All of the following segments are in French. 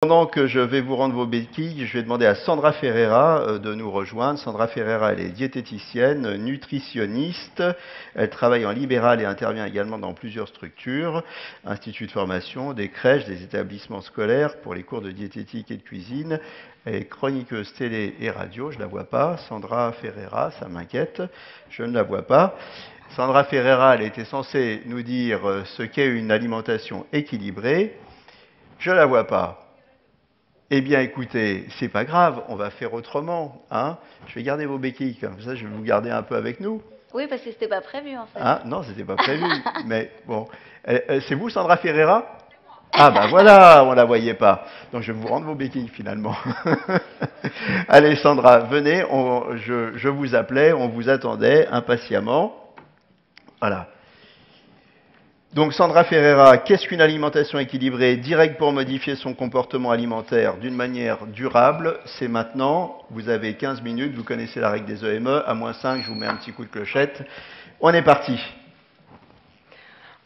Pendant que je vais vous rendre vos béquilles, je vais demander à Sandra Ferreira de nous rejoindre. Sandra Ferreira, elle est diététicienne, nutritionniste. Elle travaille en libéral et intervient également dans plusieurs structures, instituts de formation, des crèches, des établissements scolaires pour les cours de diététique et de cuisine. Elle est chroniqueuse télé et radio, je ne la vois pas. Sandra Ferreira, ça m'inquiète, je ne la vois pas. Sandra Ferreira, elle était censée nous dire ce qu'est une alimentation équilibrée. Je ne la vois pas. Eh bien, écoutez, c'est pas grave, on va faire autrement. Hein, je vais garder vos béquilles, comme ça, je vais vous garder un peu avec nous. Oui, parce que c'était pas prévu, en fait. Hein, non, c'était pas prévu. Mais bon, c'est vous, Sandra Ferreira? Ah ben voilà, on la voyait pas. Donc je vais vous rendre vos béquilles finalement. Allez, Sandra, venez. Je vous appelais, on vous attendait impatiemment. Voilà. Donc Sandra Ferreira, qu'est-ce qu'une alimentation équilibrée, directe pour modifier son comportement alimentaire d'une manière durable? C'est maintenant, vous avez 15 minutes, vous connaissez la règle des EME, à -5, je vous mets un petit coup de clochette. On est parti.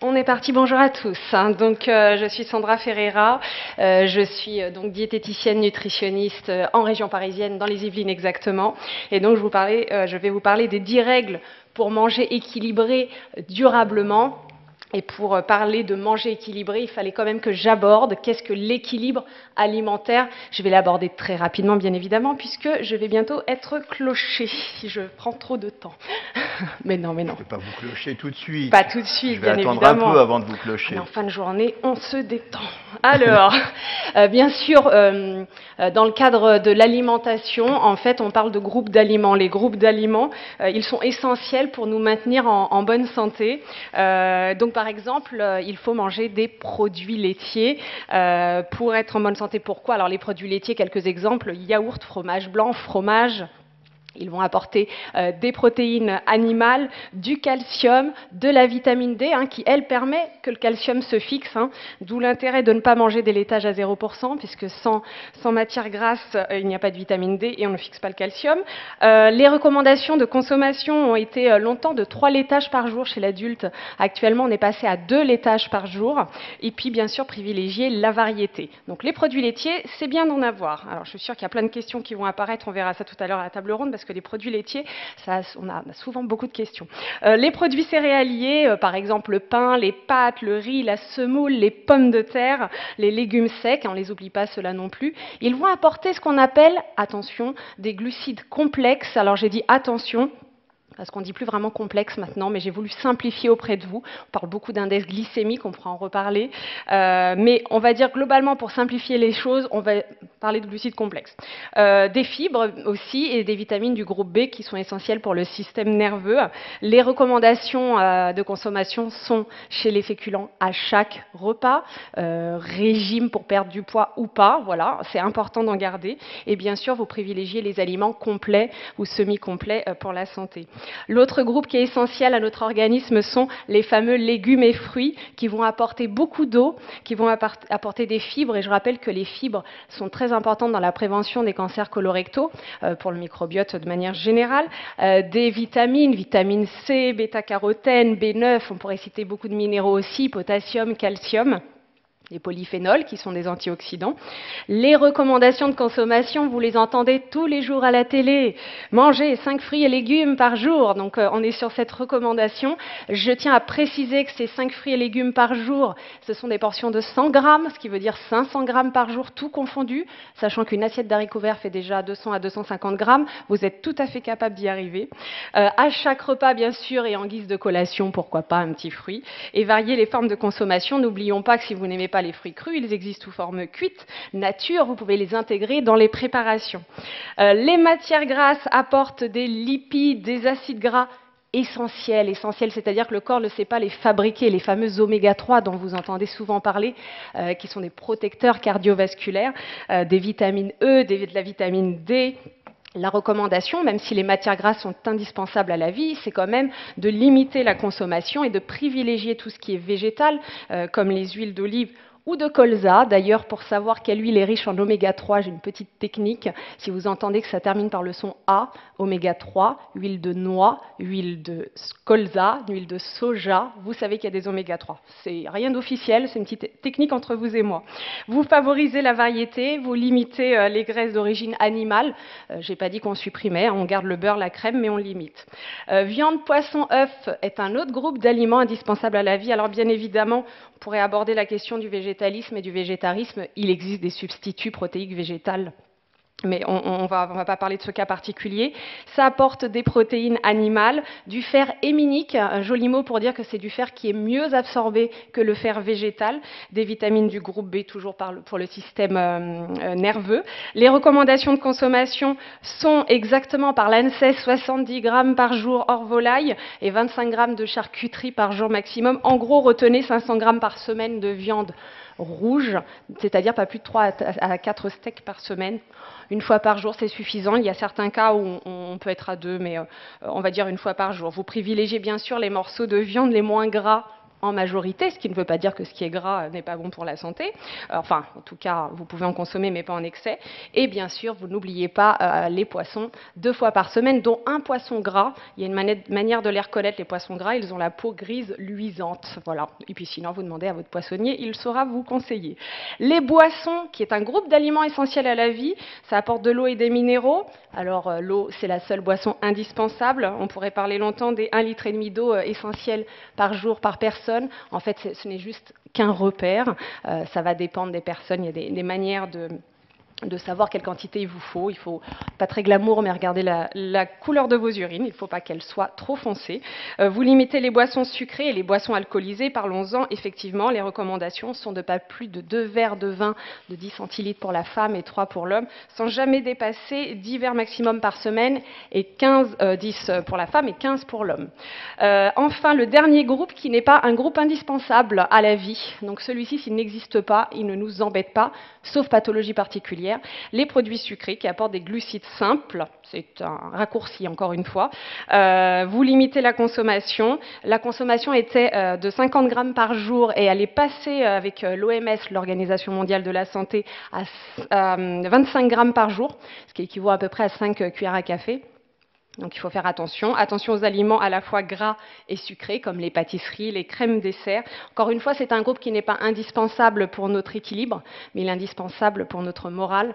On est parti, bonjour à tous. Donc, je suis Sandra Ferreira, je suis donc diététicienne nutritionniste en région parisienne, dans les Yvelines exactement. Et donc, je vais vous parler des 10 règles pour manger équilibré durablement. Et pour parler de manger équilibré, il fallait quand même que j'aborde qu'est-ce que l'équilibre alimentaire. Je vais l'aborder très rapidement, bien évidemment, puisque je vais bientôt être clochée, si je prends trop de temps. Mais non. Je ne vais pas vous clocher tout de suite. Pas tout de suite, bien évidemment. Je vais attendre un peu avant de vous clocher. En fin de journée, on se détend. Alors, bien sûr, dans le cadre de l'alimentation, en fait, on parle de groupes d'aliments. Les groupes d'aliments, ils sont essentiels pour nous maintenir en bonne santé. Donc, par exemple, il faut manger des produits laitiers pour être en bonne santé. Pourquoi? Alors, les produits laitiers, quelques exemples, yaourt, fromage blanc, fromage. Ils vont apporter des protéines animales, du calcium, de la vitamine D, qui, elle, permet que le calcium se fixe. D'où l'intérêt de ne pas manger des laitages à 0%, puisque sans matière grasse, il n'y a pas de vitamine D et on ne fixe pas le calcium. Les recommandations de consommation ont été longtemps de 3 laitages par jour chez l'adulte. Actuellement, on est passé à 2 laitages par jour. Et puis, bien sûr, privilégier la variété. Donc, les produits laitiers, c'est bien d'en avoir. Alors, je suis sûre qu'il y a plein de questions qui vont apparaître. On verra ça tout à l'heure à la table ronde, parce que les produits laitiers, on a souvent beaucoup de questions. Les produits céréaliers, par exemple le pain, les pâtes, le riz, la semoule, les pommes de terre, les légumes secs, on ne les oublie pas ceux-là non plus, ils vont apporter ce qu'on appelle, attention, des glucides complexes. Alors j'ai dit attention, parce qu'on ne dit plus vraiment complexe maintenant, mais j'ai voulu simplifier auprès de vous. On parle beaucoup d'index glycémique, on pourra en reparler. Mais on va dire globalement, pour simplifier les choses, on va parler de glucides complexes. Des fibres aussi et des vitamines du groupe B qui sont essentielles pour le système nerveux. Les recommandations de consommation sont chez les féculents à chaque repas, régime pour perdre du poids ou pas, voilà, c'est important d'en garder. Et bien sûr, vous privilégiez les aliments complets ou semi-complets pour la santé. L'autre groupe qui est essentiel à notre organisme sont les fameux légumes et fruits qui vont apporter beaucoup d'eau, qui vont apporter des fibres. Et je rappelle que les fibres sont très importantes dans la prévention des cancers colorectaux, pour le microbiote de manière générale. Des vitamines, vitamine C, bêta-carotène, B9, on pourrait citer beaucoup de minéraux aussi, potassium, calcium. Les polyphénols, qui sont des antioxydants. Les recommandations de consommation, vous les entendez tous les jours à la télé. Manger 5 fruits et légumes par jour. Donc, on est sur cette recommandation. Je tiens à préciser que ces 5 fruits et légumes par jour, ce sont des portions de 100 grammes, ce qui veut dire 500 grammes par jour, tout confondu. Sachant qu'une assiette d'haricots verts fait déjà 200 à 250 grammes. Vous êtes tout à fait capable d'y arriver. À chaque repas, bien sûr, et en guise de collation, pourquoi pas un petit fruit. Et varier les formes de consommation. N'oublions pas que si vous n'aimez pas les fruits crus, ils existent sous forme cuite, nature, vous pouvez les intégrer dans les préparations. Les matières grasses apportent des lipides, des acides gras essentiels, c'est-à-dire que le corps ne sait pas les fabriquer, les fameux oméga 3 dont vous entendez souvent parler, qui sont des protecteurs cardiovasculaires, des vitamines E, de la vitamine D. La recommandation, même si les matières grasses sont indispensables à la vie, c'est quand même de limiter la consommation et de privilégier tout ce qui est végétal, comme les huiles d'olive ou de colza. D'ailleurs, pour savoir quelle huile est riche en oméga 3, j'ai une petite technique. Si vous entendez que ça termine par le son A, oméga 3, huile de noix, huile de colza, huile de soja, vous savez qu'il y a des oméga 3. C'est rien d'officiel, c'est une petite technique entre vous et moi. Vous favorisez la variété, vous limitez les graisses d'origine animale. J'ai pas dit qu'on supprimait, on garde le beurre, la crème, mais on limite. Viande, poisson, œuf est un autre groupe d'aliments indispensables à la vie. Alors bien évidemment, on pourrait aborder la question du végétalisme et du végétarisme. Il existe des substituts protéiques végétales, mais on ne va pas parler de ce cas particulier. Ça apporte des protéines animales, du fer héminique, un joli mot pour dire que c'est du fer qui est mieux absorbé que le fer végétal, des vitamines du groupe B, toujours pour le système nerveux. Les recommandations de consommation sont exactement par l'ANSES 70 grammes par jour hors volaille et 25 grammes de charcuterie par jour maximum. En gros, retenez 500 grammes par semaine de viande rouge, c'est-à-dire pas plus de 3 à 4 steaks par semaine. Une fois par jour, c'est suffisant. Il y a certains cas où on peut être à 2, mais on va dire une fois par jour. Vous privilégiez bien sûr les morceaux de viande les moins gras en majorité, ce qui ne veut pas dire que ce qui est gras n'est pas bon pour la santé. Enfin, en tout cas, vous pouvez en consommer, mais pas en excès. Et bien sûr, vous n'oubliez pas les poissons 2 fois par semaine, dont un poisson gras. Il y a une manière de les reconnaître, les poissons gras. Ils ont la peau grise luisante. Voilà. Et puis sinon, vous demandez à votre poissonnier, il saura vous conseiller. Les boissons, qui est un groupe d'aliments essentiels à la vie, ça apporte de l'eau et des minéraux. Alors, l'eau, c'est la seule boisson indispensable. On pourrait parler longtemps des 1,5 litre d'eau essentielle par jour, par personne. En fait, ce n'est juste qu'un repère. Ça va dépendre des personnes. Il y a des manières de savoir quelle quantité il vous faut. Il faut pas très glamour, mais regardez la couleur de vos urines. Il ne faut pas qu'elle soit trop foncée. Vous limitez les boissons sucrées et les boissons alcoolisées. Parlons-en. Effectivement, les recommandations sont de pas plus de 2 verres de vin de 10 centilitres pour la femme et 3 pour l'homme, sans jamais dépasser 10 verres maximum par semaine et 10 pour la femme et 15 pour l'homme. Enfin, le dernier groupe qui n'est pas un groupe indispensable à la vie. Donc celui-ci, s'il n'existe pas, il ne nous embête pas, sauf pathologie particulière. Les produits sucrés qui apportent des glucides simples, c'est un raccourci encore une fois. Vous limitez la consommation. La consommation était de 50 grammes par jour et elle est passée avec l'OMS, l'Organisation mondiale de la santé, à 25 grammes par jour, ce qui équivaut à peu près à 5 cuillères à café. Donc il faut faire attention. Attention aux aliments à la fois gras et sucrés, comme les pâtisseries, les crèmes dessert. Encore une fois, c'est un groupe qui n'est pas indispensable pour notre équilibre, mais il est indispensable pour notre morale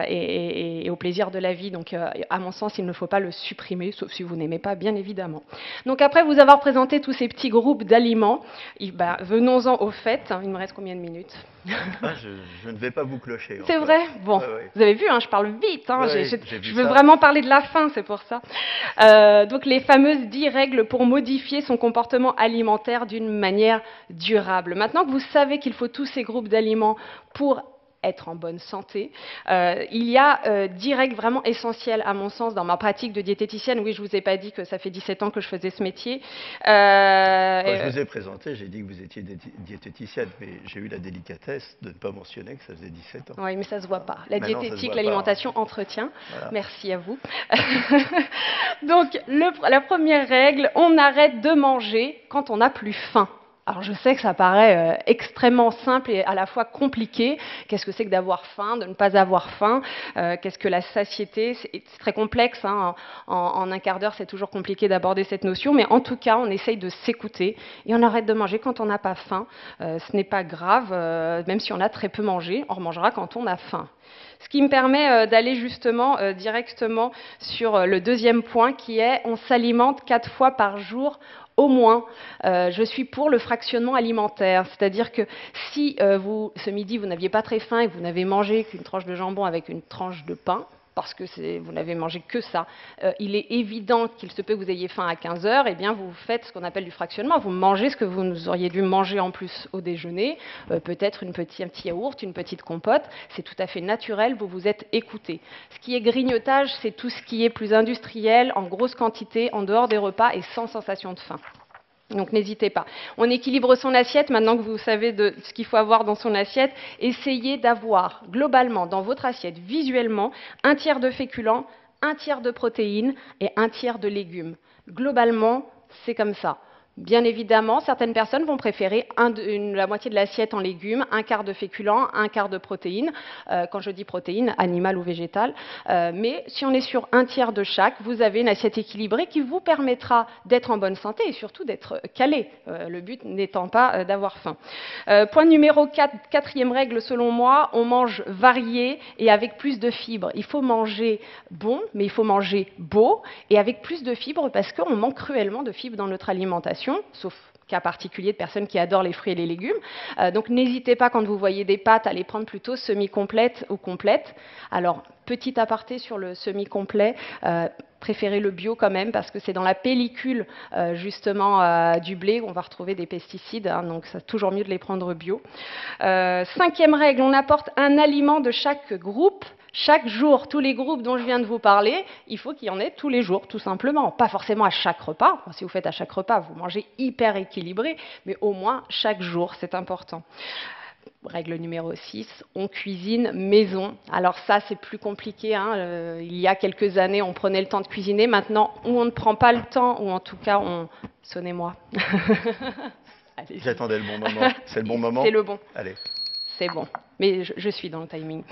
et au plaisir de la vie. Donc à mon sens, il ne faut pas le supprimer, sauf si vous n'aimez pas, bien évidemment. Donc après vous avoir présenté tous ces petits groupes d'aliments, venons-en au fait. Il me reste combien de minutes? Je ne vais pas vous clocher. C'est vrai? Bon, ouais. Vous avez vu, je parle vite. Je veux ça. vraiment parler de la fin, c'est pour ça. Donc les fameuses 10 règles pour modifier son comportement alimentaire d'une manière durable. Maintenant que vous savez qu'il faut tous ces groupes d'aliments pour être en bonne santé, il y a 10 règles vraiment essentielles à mon sens dans ma pratique de diététicienne. Oui, je ne vous ai pas dit que ça fait 17 ans que je faisais ce métier. Quand je vous ai présenté, j'ai dit que vous étiez diététicienne, mais j'ai eu la délicatesse de ne pas mentionner que ça faisait 17 ans. Oui, mais ça ne se voit pas. La diététique, l'alimentation, entretien. Voilà. Merci à vous. Donc, la première règle, on arrête de manger quand on n'a plus faim. Alors je sais que ça paraît extrêmement simple et à la fois compliqué. Qu'est-ce que c'est que d'avoir faim, de ne pas avoir faim? Qu'est-ce que la satiété? C'est très complexe. En un quart d'heure, c'est toujours compliqué d'aborder cette notion. Mais en tout cas, on essaye de s'écouter et on arrête de manger quand on n'a pas faim. Ce n'est pas grave, même si on a très peu mangé. On remangera quand on a faim. Ce qui me permet d'aller justement directement sur le deuxième point qui est on s'alimente 4 fois par jour au moins. Je suis pour le fractionnement alimentaire, c'est-à-dire que si ce midi vous n'aviez pas très faim et que vous n'avez mangé qu'une tranche de jambon avec une tranche de pain, parce que vous n'avez mangé que ça, il est évident qu'il se peut que vous ayez faim à 15 heures, et bien vous faites ce qu'on appelle du fractionnement. Vous mangez ce que vous auriez dû manger en plus au déjeuner, peut-être un petit yaourt, une petite compote. C'est tout à fait naturel, vous vous êtes écouté. Ce qui est grignotage, c'est tout ce qui est plus industriel, en grosse quantité, en dehors des repas et sans sensation de faim. Donc n'hésitez pas. On équilibre son assiette, maintenant que vous savez de ce qu'il faut avoir dans son assiette. Essayez d'avoir globalement dans votre assiette, visuellement, 1 tiers de féculents, 1 tiers de protéines et 1 tiers de légumes. Globalement, c'est comme ça. Bien évidemment, certaines personnes vont préférer la moitié de l'assiette en légumes, un quart de féculents, un quart de protéines. Quand je dis protéines, animales ou végétales. Mais si on est sur un tiers de chaque, vous avez une assiette équilibrée qui vous permettra d'être en bonne santé et surtout d'être calé. Le but n'étant pas d'avoir faim. Point numéro 4, quatrième règle selon moi, on mange varié et avec plus de fibres. Il faut manger bon, mais il faut manger beau et avec plus de fibres parce qu'on manque cruellement de fibres dans notre alimentation, sauf cas particulier de personnes qui adorent les fruits et les légumes. Donc n'hésitez pas quand vous voyez des pâtes à les prendre plutôt semi-complètes ou complètes. Alors, petit aparté sur le semi-complet, préférez le bio quand même parce que c'est dans la pellicule justement du blé qu'on va retrouver des pesticides, hein, donc c'est toujours mieux de les prendre bio. Cinquième règle, on apporte un aliment de chaque groupe. Chaque jour, tous les groupes dont je viens de vous parler, il faut qu'il y en ait tous les jours, tout simplement. Pas forcément à chaque repas. Enfin, si vous faites à chaque repas, vous mangez hyper équilibré, mais au moins chaque jour, c'est important. Règle numéro 6, on cuisine maison. Alors ça, c'est plus compliqué, hein. Il y a quelques années, on prenait le temps de cuisiner. Maintenant, ou on ne prend pas le temps, ou en tout cas, Sonnez-moi. J'attendais le bon moment. C'est le bon moment? C'est le bon. Allez. C'est bon, mais je suis dans le timing.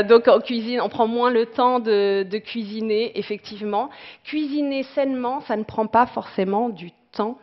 Donc en cuisine, on prend moins le temps de cuisiner, effectivement. Cuisiner sainement, ça ne prend pas forcément du temps.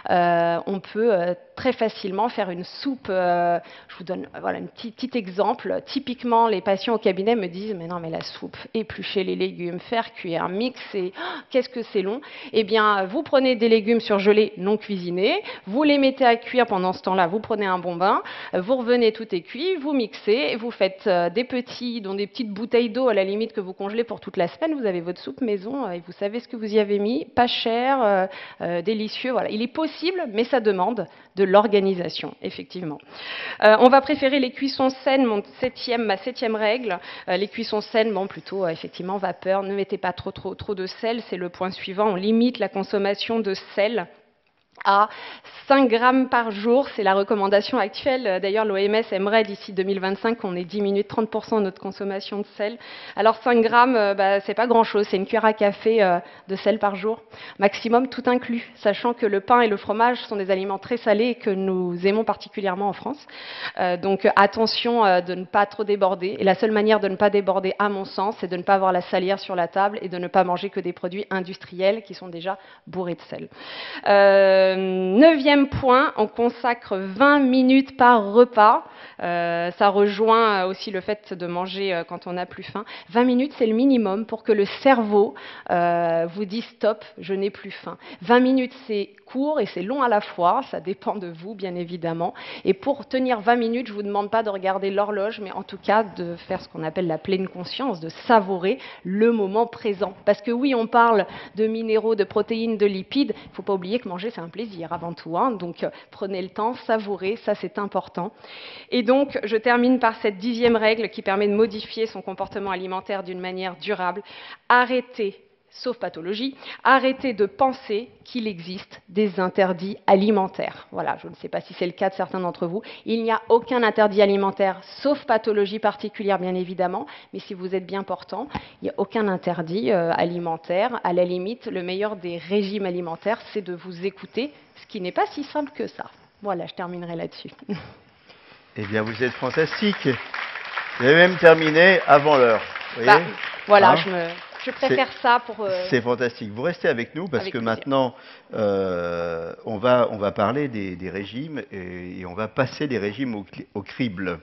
On peut très facilement faire une soupe. Je vous donne voilà, un petit exemple. Typiquement, les patients au cabinet me disent « Mais non, mais la soupe, éplucher les légumes, faire cuire, mixer, qu'est-ce que c'est long ?» Eh bien, vous prenez des légumes surgelés non cuisinés, vous les mettez à cuire pendant ce temps-là, vous prenez un bon bain, vous revenez, tout est cuit, vous mixez, vous faites des petites bouteilles d'eau à la limite que vous congelez pour toute la semaine. Vous avez votre soupe maison et vous savez ce que vous y avez mis. Pas cher, délicieux. Voilà. Il est possible, mais ça demande de l'organisation, effectivement. On va préférer les cuissons saines, ma septième règle. Les cuissons saines, bon, plutôt, effectivement, vapeur. Ne mettez pas trop de sel, c'est le point suivant. On limite la consommation de sel à 5 grammes par jour. C'est la recommandation actuelle. D'ailleurs, l'OMS aimerait d'ici 2025 qu'on ait diminué de 30% notre consommation de sel. Alors 5 grammes, c'est pas grand-chose. C'est une cuillère à café de sel par jour. Maximum, tout inclus. Sachant que le pain et le fromage sont des aliments très salés et que nous aimons particulièrement en France. Donc attention de ne pas trop déborder. Et la seule manière de ne pas déborder, à mon sens, c'est de ne pas avoir la salière sur la table et de ne pas manger que des produits industriels qui sont déjà bourrés de sel. Neuvième point, on consacre 20 minutes par repas. Ça rejoint aussi le fait de manger quand on n'a plus faim. 20 minutes, c'est le minimum pour que le cerveau vous dise stop, je n'ai plus faim. 20 minutes, c'est court et c'est long à la fois. Ça dépend de vous, bien évidemment. Et pour tenir 20 minutes, je ne vous demande pas de regarder l'horloge, mais en tout cas de faire ce qu'on appelle la pleine conscience, de savourer le moment présent. Parce que oui, on parle de minéraux, de protéines, de lipides. Il ne faut pas oublier que manger, c'est un plaisir avant tout. Hein. Donc, prenez le temps, savourez, ça c'est important. Et donc, je termine par cette 10e règle qui permet de modifier son comportement alimentaire d'une manière durable. Arrêtez, sauf pathologie, arrêtez de penser qu'il existe des interdits alimentaires. Voilà, je ne sais pas si c'est le cas de certains d'entre vous. Il n'y a aucun interdit alimentaire, sauf pathologie particulière, bien évidemment. Mais si vous êtes bien portant, il n'y a aucun interdit alimentaire. À la limite, le meilleur des régimes alimentaires, c'est de vous écouter, ce qui n'est pas si simple que ça. Voilà, je terminerai là-dessus. Eh bien, vous êtes fantastique. Vous avez même terminé avant l'heure. Voilà, hein, je préfère ça pour... C'est fantastique. Vous restez avec nous parce que maintenant, on va parler des régimes et on va passer des régimes au crible.